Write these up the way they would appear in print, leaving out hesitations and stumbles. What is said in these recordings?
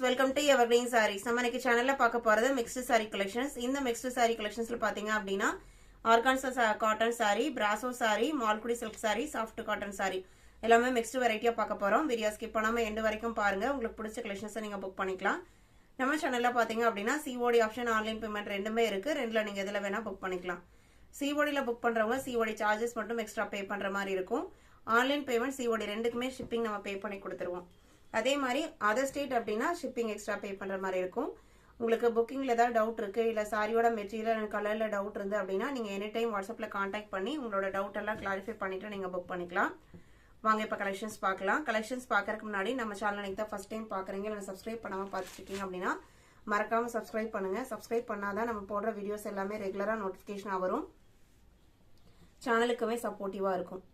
Welcome to Evergreen Sarees. நம்ம இன்னைக்கு சேனல்ல பார்க்க போறது mixed saree collections. இந்த mixed saree collectionsல பாத்தீங்க அப்படினா organza cotton saree, brasso saree, malkudi silk saree, soft cotton saree எல்லாமே mixed variety பார்க்க போறோம். வீடியோ ஸ்கிப் பண்ணாம எண்ட் வரைக்கும் பாருங்க. உங்களுக்கு பிடிச்ச collections நீங்க புக் பண்ணிக்கலாம். நம்ம சேனல்ல பாத்தீங்க அப்படினா COD ஆப்ஷன் ஆன்லைன் பேமெண்ட் ரெண்டுமே இருக்கு. ரெண்டுல நீங்க எதுல வேணா புக் பண்ணிக்கலாம். COD ல புக் பண்றவங்க COD சார்ஜஸ் மட்டும் எக்ஸ்ட்ரா பே பண்ற மாதிரி இருக்கும். ஆன்லைன் பேமெண்ட் COD ரெண்டுக்குமே ஷிப்பிங் நம்ம பே பண்ணி கொடுத்துருவோம். அதே மாதிரி அதர் ஸ்டேட் அப்படின்னா ஷிப்பிங் எக்ஸ்ட்ரா பே பண்ற மாதிரி இருக்கும். உங்களுக்கு புக்கிங்ல ஏதாவது டவுட் இருக்கு இல்ல சாரியோட மெட்டீரியல் அண்ட் கலர்ல டவுட் இருந்து அப்படின்னா நீங்க எனி டைம் வாட்ஸ்அப்ல கான்டாக்ட் பண்ணி உங்களோட டவுட் எல்லாம் கிளாரிஃபை பண்ணிட்டு நீங்க புக் பண்ணிக்கலாம். வாங்க இப்ப கலெக்ஷன்ஸ் பார்க்கலாம். கலெக்ஷன்ஸ் பார்க்கறதுக்கு முன்னாடி நம்ம சேனலை நீங்க தான் ஃபர்ஸ்ட் டைம் பாக்குறீங்க இல்ல சப்ஸ்கிரைப் பண்ணாம பார்த்துட்டு இருக்கீங்க அப்படின்னா மறக்காம சப்ஸ்கிரைப் பண்ணுங்க. சப்ஸ்கிரைப் பண்ணாதான் நம்ம போடுற வீடியோஸ் எல்லாமே ரெகுலரா நோட்டிபிகேஷனா வரும். சேனலுக்குமே சப்போர்ட்டிவா இருக்கும்.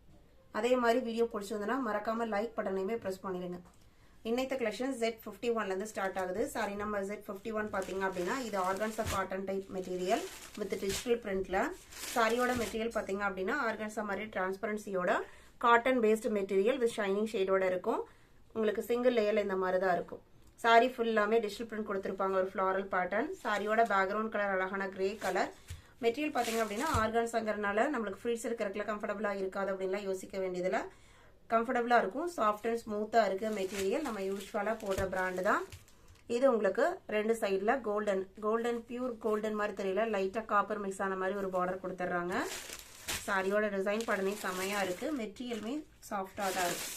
அதே மாதிரி வீடியோ பிடிச்சிருந்தனா மறக்காம லைக் பட்டனையுமே பிரஸ் பண்ணிடுங்க. இன்னைக்கு கலெக்ஷன் Z51 ல இருந்து ஸ்டார்ட் ஆகுது. சாரி நம்பர் Z51 பாத்தீங்க அப்படின்னா இது organza cotton type material with digital பிரிண்ட்ல. சாரியோட மெட்டீரியல் பாத்தீங்க அப்படின்னா ஆர்கான்சா மாதிரி டிரான்ஸ்பரன்சியோட cotton based material with shining ஷேடோட இருக்கும். உங்களுக்கு சிங்கிள் லேயர்ல இந்த மாதிரி தான் இருக்கும். சாரி ஃபுல்லாமே டிஜிட்டல் பிரிண்ட் கொடுத்திருப்பாங்க ஒரு ஃப்ளாரல் பேட்டர்ன். சாரியோட பேக்ரவுண்ட் கலர் அழகான கிரே கலர். மெட்டீரியல் பாத்தீங்க அப்படின்னா ஆர்கான்சாங்கறனால நம்மளுக்கு ஃப்ரீஸ் இருக்கிறதுல கம்ஃபர்டபுளா இருக்காது அப்படின்லாம் யோசிக்க வேண்டியதுல கம்ஃபர்டபுளா இருக்கும். சாஃப்ட் அண்ட் ஸ்மூத்தா இருக்கு மெட்டீரியல். நம்ம யூஸ்வலா போடுற பிராண்ட் தான் இது. உங்களுக்கு ரெண்டு சைடுல கோல்டன் பியூர் கோல்டன் மாதிரி தெரியல, லைட்டா காப்பர் மிக்ஸ் ஆன மாதிரி ஒரு பார்டர் கொடுத்துறாங்க. சாரியோட டிசைன் படனே செமையா இருக்கு. மெட்டீரியலுமே சாஃப்டா தான் இருக்கு.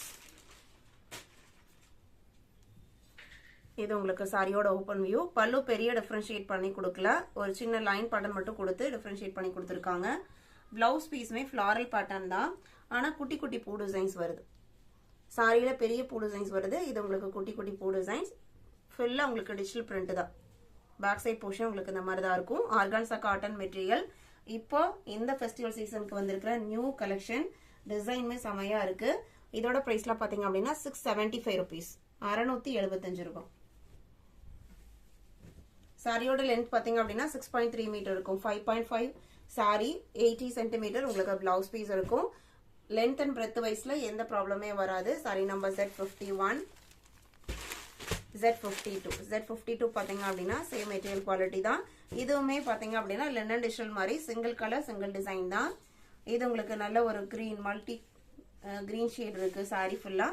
இது உங்களுக்கு சாரியோட ஓபன் வியூ. பல்லு பெரிய டிஃபரன்ஷியேட் பண்ணி கொடுக்கல, ஒரு சின்ன லைன் பேட்டர்ன் மட்டும் கொடுத்து டிஃபரன்ஷியேட் பண்ணி கொடுத்துருக்காங்க. பிளவுஸ் பீஸுமே ஃபிளாரல் பேட்டர்ன் தான், ஆனா குட்டி குட்டி பூ டிசைன்ஸ் வருது. சாரியில பெரிய பூ டிசைன்ஸ் வருது, இது உங்களுக்கு குட்டி குட்டி பூ டிசைன்ஸ். ஃபுல்லா உங்களுக்கு டிஜிட்டல் பிரிண்ட் தான். பேக் சைட் போர்ஷன் உங்களுக்கு இந்த மாதிரி தான் இருக்கும். Organza cotton material. இப்போ இந்த ஃபெஸ்டிவல் சீசனுக்கு வந்திருக்கிற நியூ கலெக்ஷன். டிசைனுமே செமையா இருக்கு. இதோட பிரைஸ்லாம் பாத்தீங்க அப்படின்னா 675 rupees, 675 ரூபாய். சாரியோட லென்த் பாத்தீங்க அப்படின்னா 6.3 மீட்டர் இருக்கும். 5.5 சாரி, 80 சென்டிமீட்டர் உங்களுக்கு பிளவுஸ் பீஸ் இருக்கும். லென்த் அண்ட் பிரெத் வைஸ்ல எந்த ப்ராப்ளமே வராது. சாரி நம்பர் Z51, Z52 பாத்தீங்க அப்படின்னா சேம் மெட்டீரியல் குவாலிட்டி தான். இதுவுமே பாத்தீங்க அப்படின்னா லெனன் டிஜிட்டல் மாதிரி சிங்கிள் கலர் சிங்கிள் டிசைன் தான். இது உங்களுக்கு நல்ல ஒரு கிரீன் மல்டி கிரீன் ஷேட் இருக்கு. சாரி ஃபுல்லா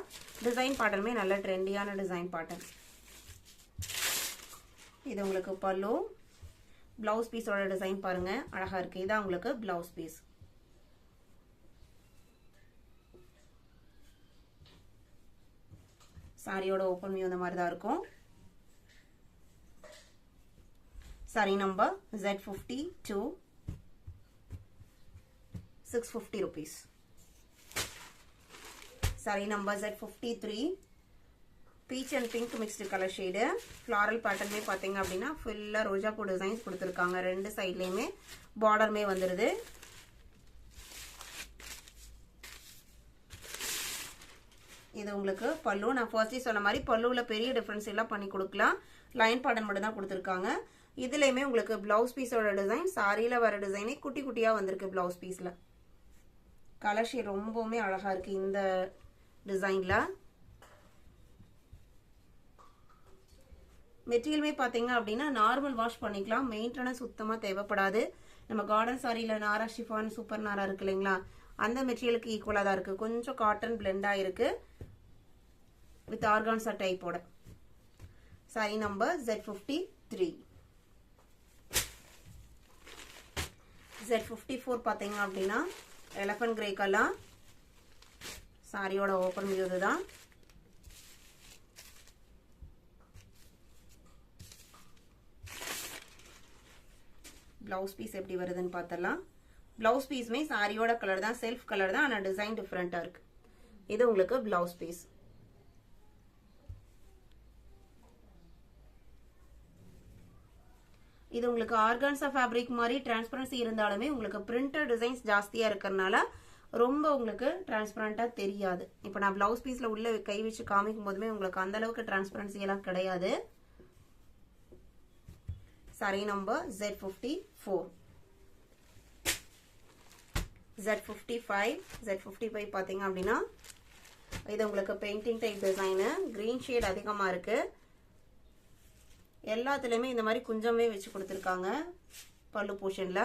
டிசைன் பேட்டர்னுமே நல்ல ட்ரெண்டியான டிசைன் பேட்டர்ன். இது உங்களுக்கு பல்லு. பிளவுஸ் பீஸோட டிசைன் பாருங்க அழகா இருக்கு. இதான் உங்களுக்கு பிளவுஸ் பீஸ். சாரியோட ஓபன் வியூ இந்த மாதிரி தான் இருக்கும். Sari number Z52, 650 rupees. Sari number Z53, peach and pink mixed colour shade. Floral பேட்டர்மே பாத்தீங்க அப்படின்னா ஃபுல்லா ரோஜா பூ டிசைன்ஸ் கொடுத்துருக்காங்க. ரெண்டு சைட்லயுமே பார்டர்மே வந்துருது. இது உங்களுக்கு பல்லு. நான் ஃபர்ஸ்டே சொன்ன மாதிரி பல்லுல பெரிய டிஃபரன்ஸ் எல்லாம் பண்ணி கொடுக்கலாம். லைன் பேட்டர்ன் மட்டும் தான் கொடுத்துருக்காங்க. இதுலயுமே உங்களுக்கு பிளவுஸ் பீஸோட டிசைன் சாரியில வர டிசைனே குட்டி குட்டியா வந்திருக்கு. பிளவுஸ் பீஸ்ல கலர் ஷேட் ரொம்பவுமே அழகா இருக்கு. இந்த டிசைன்ல மெட்டீரியலுமே பாத்தீங்க அப்படின்னா நார்மல் வாஷ் பண்ணிக்கலாம். மெயின்டெனன்ஸ் சுத்தமா தேவைப்படாது. நம்ம கார்டன் சாரியில நாரா ஷிஃபான் சூப்பர் நாரா இருக்கு இல்லைங்களா, அந்த மெட்டீரியலுக்கு ஈக்குவலா தான் இருக்கு. கொஞ்சம் காட்டன் பிளெண்டா இருக்கு வித் ஆர்கான்சா டைப்போட. Sari number Z53. Z54 பாத்தீங்க அப்படின்னா எலஃபண்ட் கிரே கலர். சாரியோட ஓபன் வியூ இதுதான். பிளவுஸ் பீஸ் எப்படி வருதுன்னு பார்த்தலாம். பிளவுஸ் பீஸ்மே சாரியோட கலர் தான், செல்ஃப் கலர் தான், ஆனா டிசைன் டிஃபரெண்டா இருக்கு. இது உங்களுக்கு பிளவுஸ் பீஸ். இது உங்களுக்கு ஆர்கான்சா ஃபேப்ரிக் மாதிரி டிரான்ஸ்பரன்சி இருந்தாலுமே உங்களுக்கு பிரிண்டட் டிசைன்ஸ் ஜாஸ்தியா இருக்கறனால ரொம்ப உங்களுக்கு டிரான்ஸ்பரண்டா தெரியாது. இப்போ நான் பிளவுஸ் பீஸ்ல உள்ள கை வச்சு காமிக்கும் போதுமே உங்களுக்கு அந்த அளவுக்கு டிரான்ஸ்பரன்சி எல்லாம் கிடையாது. சாரி நம்பர் Z54, Z55 பாத்தீங்க அப்படின்னா இது உங்களுக்கு painting type design. Green shade அதிகமா இருக்கு. எல்லாத்துலயுமே இந்த மாதிரி குஞ்சமே வச்சு கொடுத்துருக்காங்க பல்லு போர்ஷன்ல.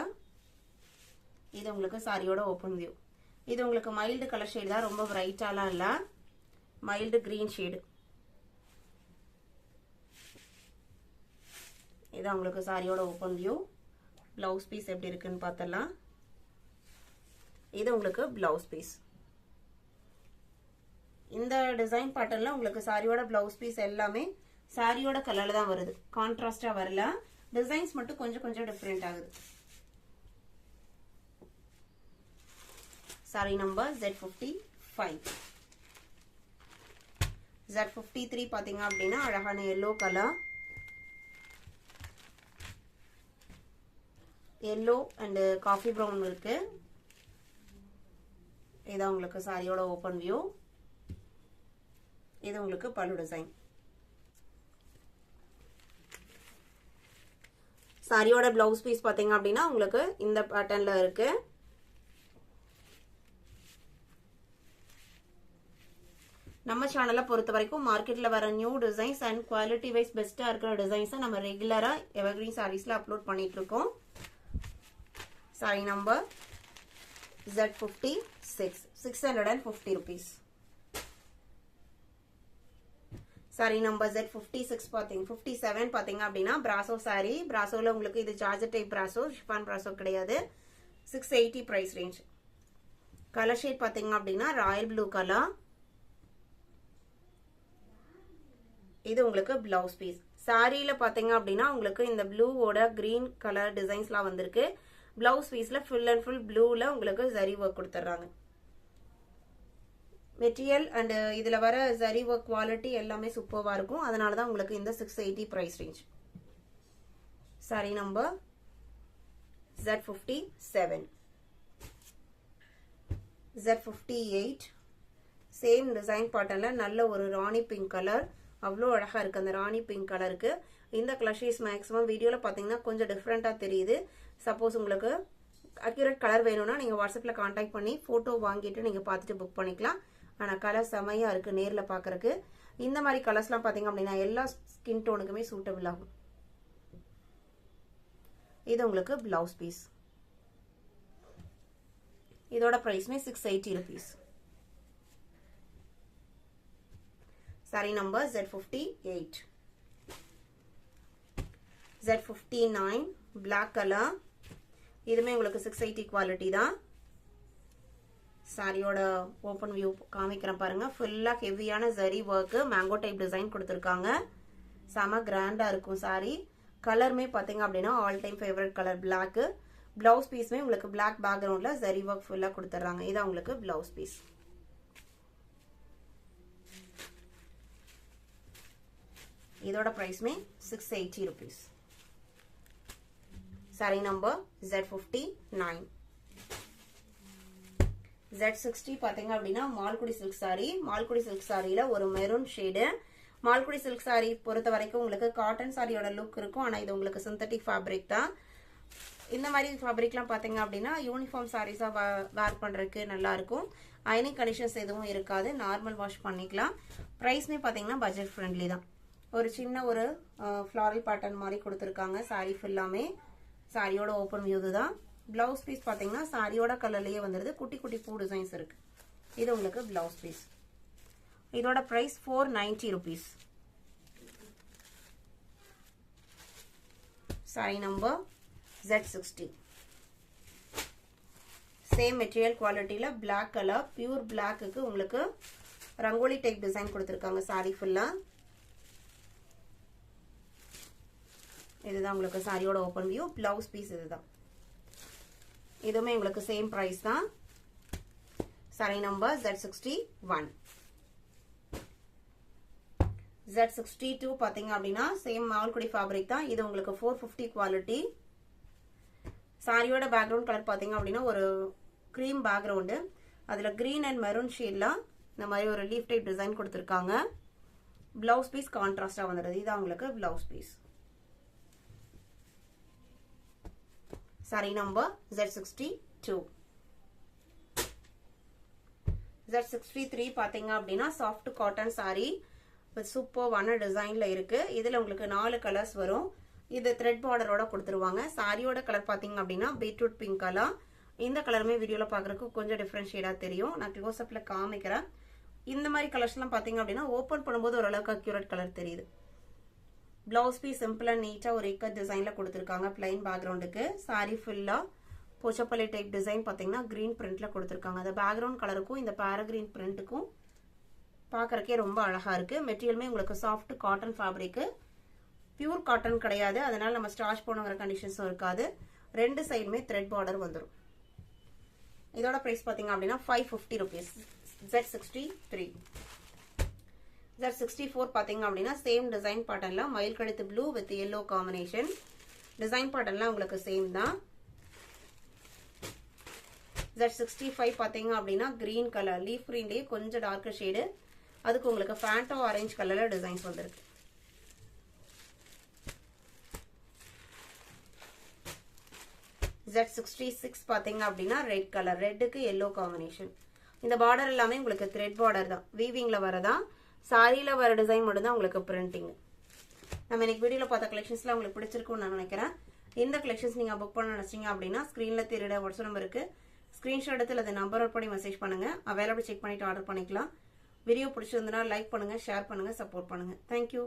இது உங்களுக்கு சாரியோட ஓப்பன் வியூ. இது உங்களுக்கு மைல்டு கலர் ஷேட் தான், ரொம்ப பிரைட்டாலாம் இல்ல, மைல்டு கிரீன் ஷேடு. இது உங்களுக்கு சாரியோட ஓப்பன் வியூ. பிளவுஸ் பீஸ் எப்படி இருக்குன்னு பார்த்தலாம். இது உங்களுக்கு பிளவுஸ் பீஸ். இந்த டிசைன் பேட்டர்ன்ல உங்களுக்கு சாரியோட பிளவுஸ் பீஸ் எல்லாமே சாரியோட கலர்ல தான் வருது, கான்ட்ராஸ்டா வரல. டிசைன்ஸ் மட்டும் கொஞ்சம் கொஞ்சம் டிஃபரெண்ட் ஆகுது. Sorry number Z55. Z53 பாத்தீங்க அப்படின்னா அழகான yellow colour, yellow and coffee brown இருக்கு. இதான் உங்களுக்கு சாரியோட ஓப்பன் வியூ. இது உங்களுக்கு பல்லு டிசைன். சாரியோட பிளவுஸ் பீஸ் பாத்தீங்க அப்படின்னா உங்களுக்கு இந்த பேட்டர்ன்ல இருக்கு. நம்ம சேனலை பொறுத்த வரைக்கும் மார்க்கெட்ல வர new designs and quality wise பெஸ்டா இருக்கிற டிசைன்ஸை நம்ம ரெகுலரா எவர்கிரீன் சாரீஸ்ல அப்லோட் பண்ணிட்டு இருக்கோம். Sorry number Z56, 650 rupees. Sari number Z56 பாத்தீங்க 57 பாத்தீங்க அப்படின்னா பிராசோ சாரி. பிராசோல உங்களுக்கு இது georgette type brasso, chiffon brasso கிடையாது. 680 பிரைஸ் ரேஞ்ச். கலர் ஷேட் பாத்தீங்க அப்படின்னா ராயல் ப்ளூ கலர். இது உங்களுக்கு பிளவுஸ் பீஸ். சாரியில பாத்தீங்க அப்படின்னா உங்களுக்கு இந்த ப்ளூவோட கிரீன் கலர் டிசைன்ஸ்லாம் வந்திருக்கு. பிளவுஸ் பீஸ்ல ஃபுல் அண்ட் ஃபுல் ப்ளூல உங்களுக்கு ஜரி ஒர்க் கொடுத்துறாங்க. மெட்டீரியல் அண்ட் இதுல வர ஜரி ஒர்க் குவாலிட்டி எல்லாமே சூப்பர்வா இருக்கும். அதனால தான் உங்களுக்கு இந்த 680 price range. Sari number Z57. Z58 same design பேட்டர்ன்ல நல்ல ஒரு ராணி பிங்க் கலர், அவ்வளோ அழகா இருக்கு அந்த ராணி பிங்க் கலருக்கு. இந்த கலர் ஷேட்ஸ் மேக்ஸிமம் வீடியோல பாத்தீங்கன்னா கொஞ்சம் டிஃப்ரெண்டா தெரியுது. சப்போஸ் உங்களுக்கு அக்யூரேட் கலர் வேணும்னா நீங்க வாட்ஸ்அப்ல கான்டாக்ட் பண்ணி போட்டோ வாங்கிட்டு நீங்க பார்த்துட்டு புக் பண்ணிக்கலாம். ஆனா கலர் செமையா இருக்கு நேர்ல பாக்குறதுக்கு. இந்த மாதிரி கலர்ஸ்லாம் பாத்தீங்க அப்படின்னா எல்லா ஸ்கின் டோனுக்குமே சூட்டபிள் ஆகும். இது உங்களுக்கு பிளவுஸ் பீஸ். இதோட பிரைஸ்மே 680 rupees. Sari number Z58. Z59 black colour. இதுமே உங்களுக்கு 680 குவாலிட்டி தான். சாரியோட ஓப்பன் வியூ காமிக்கிறேன் பாருங்க. ஃபுல்லா ஹெவியான zari work, mango type design கொடுத்துருக்காங்க. செம கிராண்டா இருக்கும் சாரி. கலருமே பாத்தீங்க அப்படின்னா all time favourite colour black. Blouse பீஸ்மே உங்களுக்கு பிளாக் பேக்ரவுண்ட்ல ஜரி ஒர்க் ஃபுல்லா கொடுத்துறாங்க. இதான் உங்களுக்கு பிளவுஸ் பீஸ். இதோட பிரைஸ்மே 680 rupees. Sari number Z59. Z60 பாத்தீங்க அப்படின்னா மால்குடி சில்க் சாரி. மால்குடி சில்க் சாரியில ஒரு maroon shade. Malgudi silk sari பொறுத்த வரைக்கும் உங்களுக்கு காட்டன் சாரியோட லுக் இருக்கும். ஆனா இது உங்களுக்கு சிந்தட்டிக் ஃபேப்ரிக் தான். இந்த மாதிரி ஃபேப்ரிக்லாம் பாத்தீங்க அப்படின்னா யூனிஃபார்ம் சாரீஸா வேர் பண்றதுக்கு நல்லா இருக்கும். அயனிங் கண்டிஷன்ஸ் எதுவும் இருக்காது. நார்மல் வாஷ் பண்ணிக்கலாம். பிரைஸ்மே பாத்தீங்கன்னா பட்ஜெட் ஃப்ரெண்ட்லி தான். ஒரு சின்ன ஒரு ஃப்ளாரல் பேட்டர்ன் மாதிரி கொடுத்துருக்காங்க. சாரி ஃபுல்லாமே சாரியோட ஓப்பன் வியூ தான். பிளவுஸ் பீஸ் பாத்தீங்கன்னா சாரியோட கலர்லயே வந்துருது. குட்டி குட்டி பூ டிசைன்ஸ் இருக்கு. இது உங்களுக்கு பிளவுஸ் பீஸ். இதோட price 490 rupees. Sari number Z60. Same material குவாலிட்டியில பிளாக் கலர், பியூர் பிளாக்கு உங்களுக்கு ரங்கோலி டைப் டிசைன் கொடுத்துருக்காங்க சாரி ஃபுல்லா. இதுதான் உங்களுக்கு சாரியோட ஓப்பன் வியூ. பிளவுஸ் பீஸ் இதுதான். இதுவுமே உங்களுக்கு சேம் பிரைஸ் தான். Sorry number Z61. Z62 பாத்தீங்க அப்படின்னா சேம் மால்குடி ஃபேப்ரிக் தான். இது உங்களுக்கு 450 குவாலிட்டி. சாரியோட பேக்ரவுண்ட் கலர் பாத்தீங்க அப்படின்னா ஒரு கிரீம் பேக்ரவுண்டு. அதுல கிரீன் அண்ட் மெரூன் ஷேட்ல இந்த மாதிரி ஒரு லீஃப் டைப் டிசைன் கொடுத்துருக்காங்க. பிளவுஸ் பீஸ் கான்ட்ராஸ்டா வந்துடுது. இதான் உங்களுக்கு blouse piece. Sorry number Z62. Z63 பாத்தீங்க அப்படின்னா சாஃப்ட் காட்டன் சாரி. சூப்பர்வான டிசைன்ல இருக்கு. இதுல உங்களுக்கு 4 கலர்ஸ் வரும். இது த்ரெட் பார்டரோட கொடுத்துருவாங்க. சாரியோட கலர் பாத்தீங்க அப்படின்னா பீட்ரூட் பிங்க் கலர். இந்த கலருமே வீடியோல பாக்குறதுக்கு கொஞ்சம் டிஃபரெண்ட் ஷேடா தெரியும். நான் க்ளோஸ்அப்ல காமிக்கிறேன். இந்த மாதிரி கலர்ஸ் எல்லாம் பாத்தீங்க அப்படின்னா ஓபன் பண்ணும்போது ஓரளவுக்கு அக்யூரேட் கலர் தெரியுது. பிளவுஸ் பீஸ் சிம்பிள் அண்ட் நீட்டா ஒரு இக்கட் டிசைன்ல கொடுத்துருக்காங்க. பிளைன் பேக்ரவுண்டுக்கு சாரி ஃபுல்லா போச்சப்பள்ளி டைப் டிசைன் பாத்தீங்கன்னா கிரீன் பிரிண்ட்ல கொடுத்துருக்காங்க. அந்த பேக்ரவுண்ட் கலருக்கும் இந்த பேராகிரீன் பிரிண்ட்டுக்கும் பாக்குறதுக்கே ரொம்ப அழகா இருக்கு. மெட்டீரியலுமே உங்களுக்கு soft cotton fabric, pure cotton கிடையாது. அதனால நம்ம ஸ்டார்ச் பண்ணுங்கிற கண்டிஷன்ஸும் இருக்காது. ரெண்டு சைடுமே த்ரெட் பார்டர் வந்துடும். இதோட பிரைஸ் பாத்தீங்க அப்படின்னா 550 rupees. Z63. Z64 பாத்தீங்க அப்படின்னா சேம் டிசைன் பேட்டர்ன்ல மயில் கழுத்து blue with yellow combination. Design பேட்டர்ன்லாம் உங்களுக்கு சேம் தான். Z65 பாத்தீங்க அப்படின்னா கிரீன் கலர், லீஃப் கிரீன்லயே கொஞ்சம் டார்க்கர் ஷேடு. அதுக்கு உங்களுக்கு ஃபேண்டோ ஆரஞ்சு கலர்ல டிசைன்ஸ் வந்திருக்கு. Z66 பாத்தீங்க அப்படின்னா ரெட் கலர், ரெட்டுக்கு yellow காம்பினேஷன். இந்த பார்டர் எல்லாமே உங்களுக்கு த்ரெட் பார்டர் தான், வீவிங்ல வரதா. சாரியில வர டிசைன் மட்டும் தான் உங்களுக்கு பிரிண்டிங். நம்ம இன்னைக்கு வீடியோல பார்த்த கலெக்ஷன்ஸ்லாம் உங்களுக்கு பிடிச்சிருக்கும்னு நான் நினைக்கிறேன். இந்த கலெக்ஷன்ஸ் நீங்க புக் பண்ண நினைச்சீங்க அப்படின்னா ஸ்கிரீன்ல தெரியுற வாட்ஸ்அப் நம்பர் இருக்கு. ஸ்கிரீன்ஷாட் எடுத்து அதை நம்பர் நோட் பண்ணி மெசேஜ் பண்ணுங்க. அவைலபிள் செக் பண்ணிட்டு ஆர்டர் பண்ணிக்கலாம். வீடியோ பிடிச்சிருந்தனா லைக் பண்ணுங்க, ஷேர் பண்ணுங்க, சப்போர்ட் பண்ணுங்க. தேங்க்யூ.